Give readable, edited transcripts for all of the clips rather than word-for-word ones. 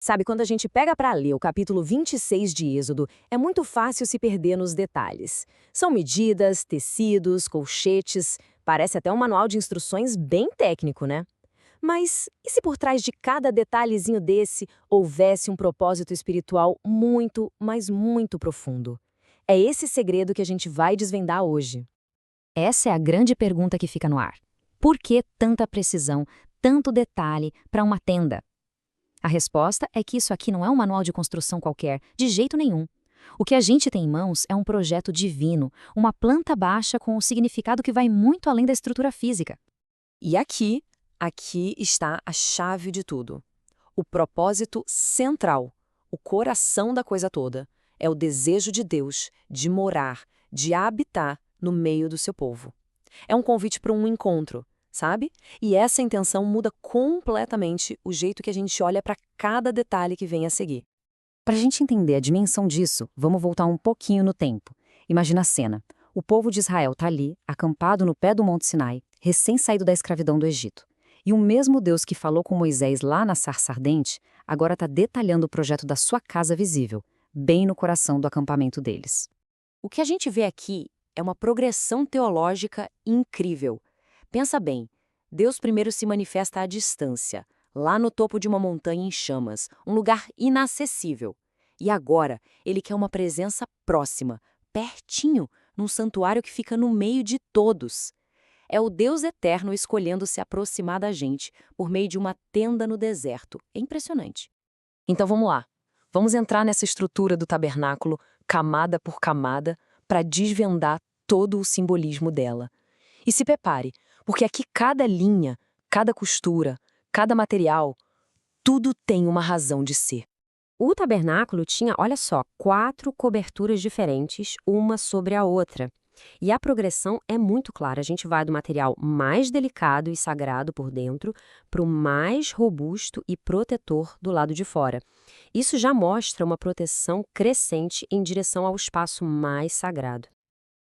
Sabe, quando a gente pega para ler o capítulo 26 de Êxodo, é muito fácil se perder nos detalhes. São medidas, tecidos, colchetes, parece até um manual de instruções bem técnico, né? Mas e se por trás de cada detalhezinho desse houvesse um propósito espiritual muito, mas muito profundo? É esse segredo que a gente vai desvendar hoje. Essa é a grande pergunta que fica no ar. Por que tanta precisão, tanto detalhe para uma tenda? A resposta é que isso aqui não é um manual de construção qualquer, de jeito nenhum. O que a gente tem em mãos é um projeto divino, uma planta baixa com um significado que vai muito além da estrutura física. E aqui está a chave de tudo. O propósito central, o coração da coisa toda, é o desejo de Deus de morar, de habitar no meio do seu povo. É um convite para um encontro, sabe? E essa intenção muda completamente o jeito que a gente olha para cada detalhe que vem a seguir. Para a gente entender a dimensão disso, vamos voltar um pouquinho no tempo. Imagina a cena. O povo de Israel está ali, acampado no pé do Monte Sinai, recém-saído da escravidão do Egito. E o mesmo Deus que falou com Moisés lá na sarça ardente, agora está detalhando o projeto da sua casa visível, bem no coração do acampamento deles. O que a gente vê aqui é uma progressão teológica incrível. Pensa bem, Deus primeiro se manifesta à distância, lá no topo de uma montanha em chamas, um lugar inacessível. E agora, ele quer uma presença próxima, pertinho, num santuário que fica no meio de todos. É o Deus eterno escolhendo se aproximar da gente por meio de uma tenda no deserto. É impressionante. Então vamos lá. Vamos entrar nessa estrutura do tabernáculo, camada por camada, para desvendar todo o simbolismo dela. E se prepare, porque aqui cada linha, cada costura, cada material, tudo tem uma razão de ser. O tabernáculo tinha, olha só, 4 coberturas diferentes, uma sobre a outra. E a progressão é muito clara. A gente vai do material mais delicado e sagrado por dentro para o mais robusto e protetor do lado de fora. Isso já mostra uma proteção crescente em direção ao espaço mais sagrado.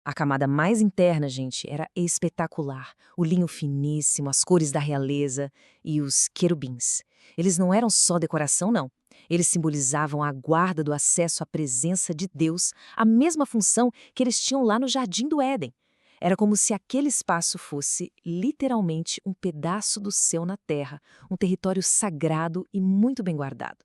A camada mais interna, gente, era espetacular. O linho finíssimo, as cores da realeza e os querubins. Eles não eram só decoração, não. Eles simbolizavam a guarda do acesso à presença de Deus, a mesma função que eles tinham lá no Jardim do Éden. Era como se aquele espaço fosse, literalmente, um pedaço do céu na terra, um território sagrado e muito bem guardado.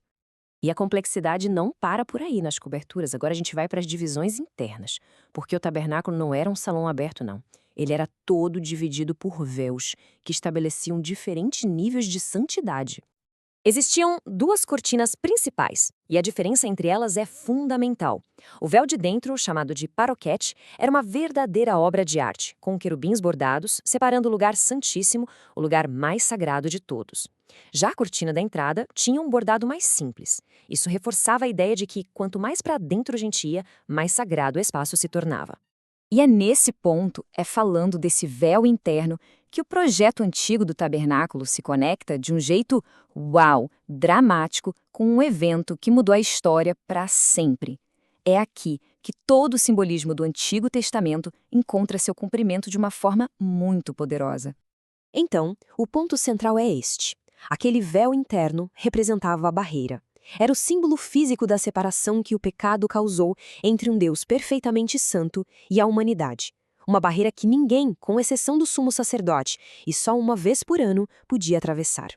E a complexidade não para por aí nas coberturas. Agora a gente vai para as divisões internas, porque o tabernáculo não era um salão aberto, não. Ele era todo dividido por véus, que estabeleciam diferentes níveis de santidade. Existiam 2 cortinas principais, e a diferença entre elas é fundamental. O véu de dentro, chamado de paroquete, era uma verdadeira obra de arte, com querubins bordados, separando o lugar santíssimo, o lugar mais sagrado de todos. Já a cortina da entrada tinha um bordado mais simples. Isso reforçava a ideia de que, quanto mais para dentro a gente ia, mais sagrado o espaço se tornava. E é nesse ponto, falando desse véu interno, que o projeto antigo do tabernáculo se conecta de um jeito, uau, dramático, com um evento que mudou a história para sempre. É aqui que todo o simbolismo do Antigo Testamento encontra seu cumprimento de uma forma muito poderosa. Então, o ponto central é este. Aquele véu interno representava a barreira. Era o símbolo físico da separação que o pecado causou entre um Deus perfeitamente santo e a humanidade. Uma barreira que ninguém, com exceção do sumo sacerdote, e só uma vez por ano, podia atravessar.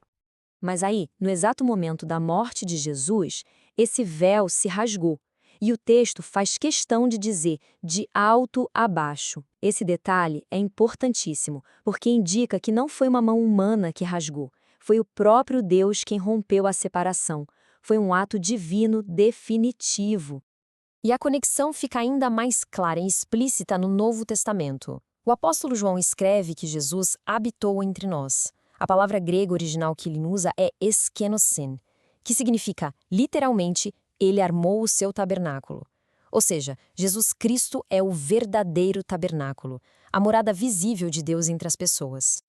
Mas aí, no exato momento da morte de Jesus, esse véu se rasgou. E o texto faz questão de dizer de alto a baixo. Esse detalhe é importantíssimo, porque indica que não foi uma mão humana que rasgou. Foi o próprio Deus quem rompeu a separação. Foi um ato divino definitivo. E a conexão fica ainda mais clara e explícita no Novo Testamento. O apóstolo João escreve que Jesus habitou entre nós. A palavra grega original que ele usa é eskenosen, que significa, literalmente, ele armou o seu tabernáculo. Ou seja, Jesus Cristo é o verdadeiro tabernáculo, a morada visível de Deus entre as pessoas.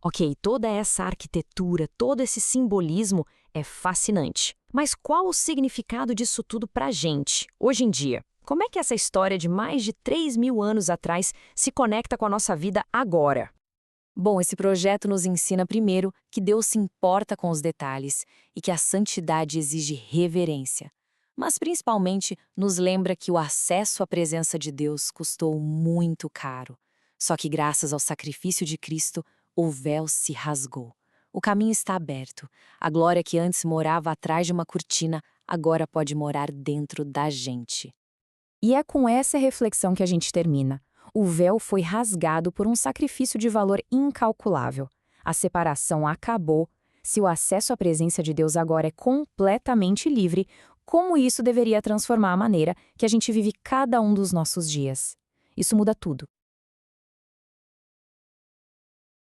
Ok, toda essa arquitetura, todo esse simbolismo é fascinante. Mas qual o significado disso tudo pra gente, hoje em dia? Como é que essa história de mais de 3.000 anos atrás se conecta com a nossa vida agora? Bom, esse projeto nos ensina primeiro que Deus se importa com os detalhes e que a santidade exige reverência. Mas principalmente nos lembra que o acesso à presença de Deus custou muito caro. Só que graças ao sacrifício de Cristo, o véu se rasgou. O caminho está aberto. A glória que antes morava atrás de uma cortina, agora pode morar dentro da gente. E é com essa reflexão que a gente termina. O véu foi rasgado por um sacrifício de valor incalculável. A separação acabou. Se o acesso à presença de Deus agora é completamente livre, como isso deveria transformar a maneira que a gente vive cada um dos nossos dias? Isso muda tudo.